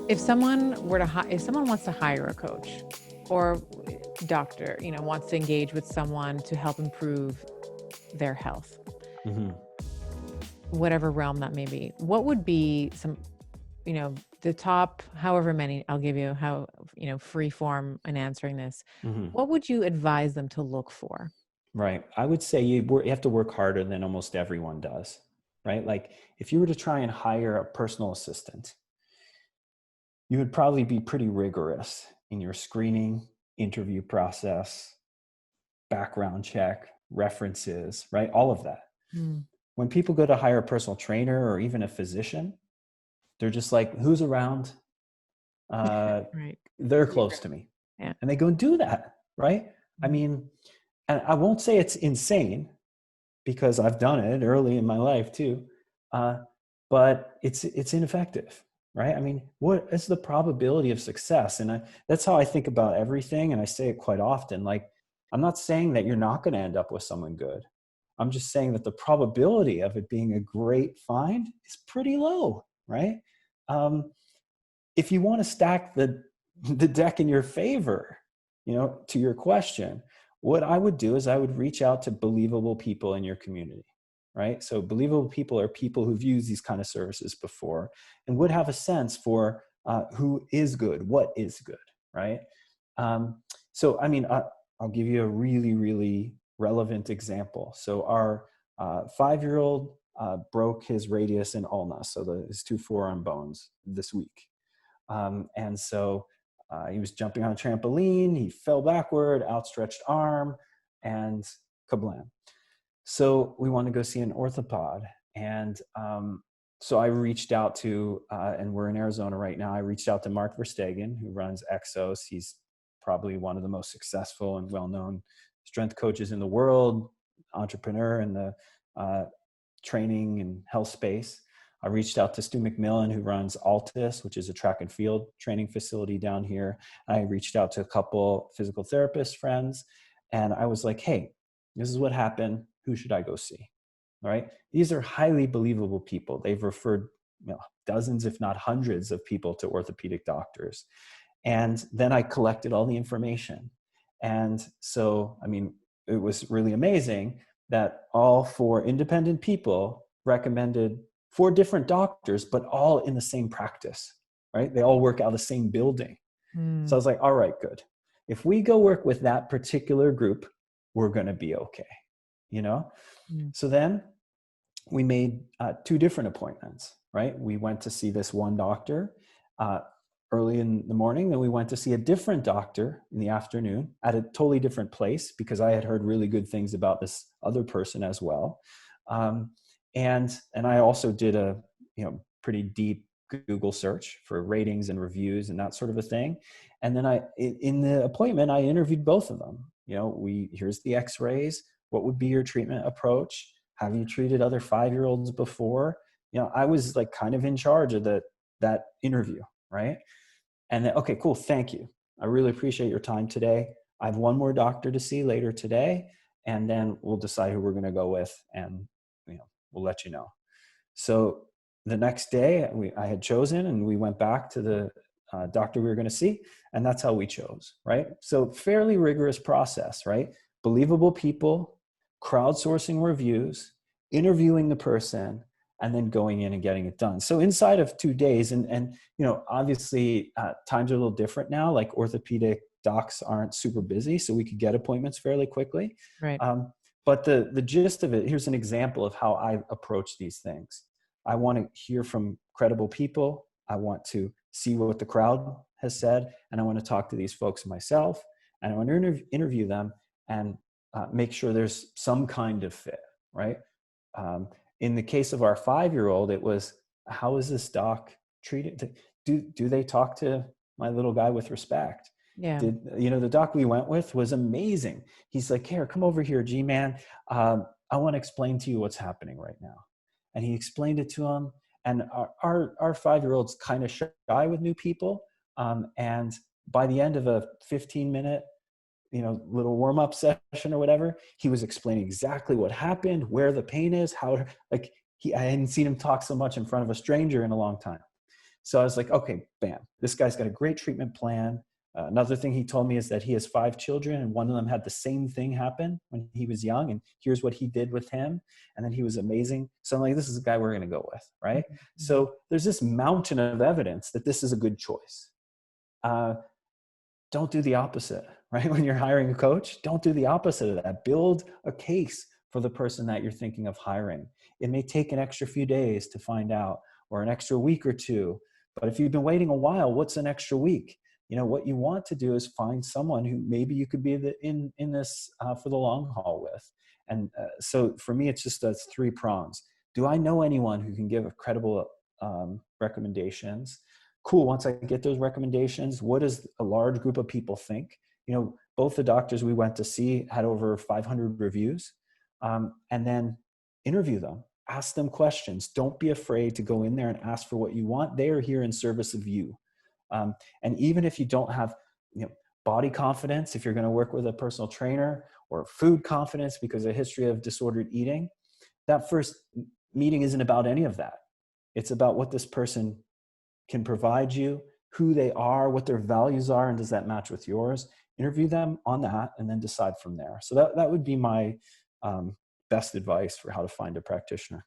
If someone were to if someone wants to hire a coach or doctor, wants to engage with someone to help improve their health, Mhm. whatever realm that may be, what would be some, the top, however many, I'll give you how, free form in answering this. Mhm. What would you advise them to look for? Right. I would say you have to work harder than almost everyone does, right? Like if you were to try and hire a personal assistant, you would probably be pretty rigorous in your screening, interview process, background check, references, right? All of that. Mm. When people go to hire a personal trainer or even a physician, they're just like, who's around? Uh, Right. they're Yeah. close to me. Yeah. And they go and do that, right? I Mm. mean, and I won't say it's insane because I've done it early in my life too. Uh, but it's ineffective, right? I mean, what is the probability of success? And that's how I think about everything. And I say it quite often. Like, I'm not saying that you're not going to end up with someone good. I'm just saying that the probability of it being a great find is pretty low, right? Um, if you want to stack the deck in your favor, to your question, what I would do is I would reach out to believable people in your community, right? So believable people are people who've used these kind of services before and would have a sense for who is good, what is good, right? So, I mean, I'll give you a really, really relevant example. So our 5-year-old broke his radius and ulna, so his two forearm bones this week. And so he was jumping on a trampoline, he fell backward, outstretched arm, and kablam. So we wanted to go see an orthopod. And so I reached out to, and we're in Arizona right now, I reached out to Mark Verstegen, who runs Exos. He's probably one of the most successful and well-known strength coaches in the world, entrepreneur in the training and health space. I reached out to Stu McMillan, who runs Altus, which is a track and field training facility down here. I reached out to a couple physical therapist friends, and I was like, hey, this is what happened. Who should I go see? All right. These are highly believable people. They've referred dozens, if not hundreds of people to orthopedic doctors. And then I collected all the information. And so, I mean, it was really amazing that all 4 independent people recommended 4 different doctors, but all in the same practice, right? They all work out of the same building. So I Mm. was like, all right, good. If we go work with that particular group, we're going to be okay, you know? Mm. So then we made 2 different appointments, right? We went to see this one doctor uh, early in the morning. Then we went to see a different doctor in the afternoon at a totally different place because I had heard really good things about this other person as well. Um, and I also did a pretty deep Google search for ratings and reviews and that sort of a thing. And then in the appointment, I interviewed both of them. Here's the X-rays. What would be your treatment approach? Have you treated other 5-year-olds before? I was like kind of in charge of that interview, right? And then, okay, cool, thank you. I really appreciate your time today. I have one more doctor to see later today, and then we'll decide who we're going to go with, and we'll let you know. So the next day, I had chosen, and we went back to the doctor we were going to see, and that's how we chose, right? So fairly rigorous process, right? Believable people, crowdsourcing reviews, interviewing the person, and then going in and getting it done. So inside of 2 days, and obviously times are a little different now. Like orthopedic docs aren't super busy, so we could get appointments fairly quickly. Right. But the gist of it, here's an example of how I approach these things. I want to hear from credible people. I want to see what the crowd has said, and I want to talk to these folks myself, and I want to interview them and make sure there's some kind of fit, right? In the case of our 5-year-old, it was, how is this doc treated? Do they talk to my little guy with respect? Yeah. The doc we went with was amazing. He's like, here, come over here, G-man. I want to explain to you what's happening right now. And he explained it to him. And our 5-year-old's kind of shy with new people. And by the end of a 15-minute little warm-up session or whatever, he was explaining exactly what happened, where the pain is, how, like, I hadn't seen him talk so much in front of a stranger in a long time. So I was like, okay, bam, this guy's got a great treatment plan. Another thing he told me is that he has 5 children, and one of them had the same thing happen when he was young. And here's what he did with him. And then he was amazing. So I'm like, this is the guy we're going to go with, right? Mhm, mhm. So there's this mountain of evidence that this is a good choice. Uh, don't do the opposite, right? When you're hiring a coach, don't do the opposite of that. Build a case for the person that you're thinking of hiring. It may take an extra few days to find out, or an extra week or two. But if you've been waiting a while, what's an extra week? What you want to do is find someone who maybe you could be in this for the long haul with. And so for me, it's just those 3 prongs. Do I know anyone who can give credible recommendations? Cool. Once I get those recommendations, what does a large group of people think? Both the doctors we went to see had over 500 reviews. And then interview them, ask them questions. Don't be afraid to go in there and ask for what you want. They are here in service of you. And even if you don't have, body confidence, if you're going to work with a personal trainer, or food confidence because of a history of disordered eating, that first meeting isn't about any of that. It's about what this person can provide you, who they are, what their values are, and does that match with yours? Interview them on that, and then decide from there. So that would be my best advice for how to find a practitioner.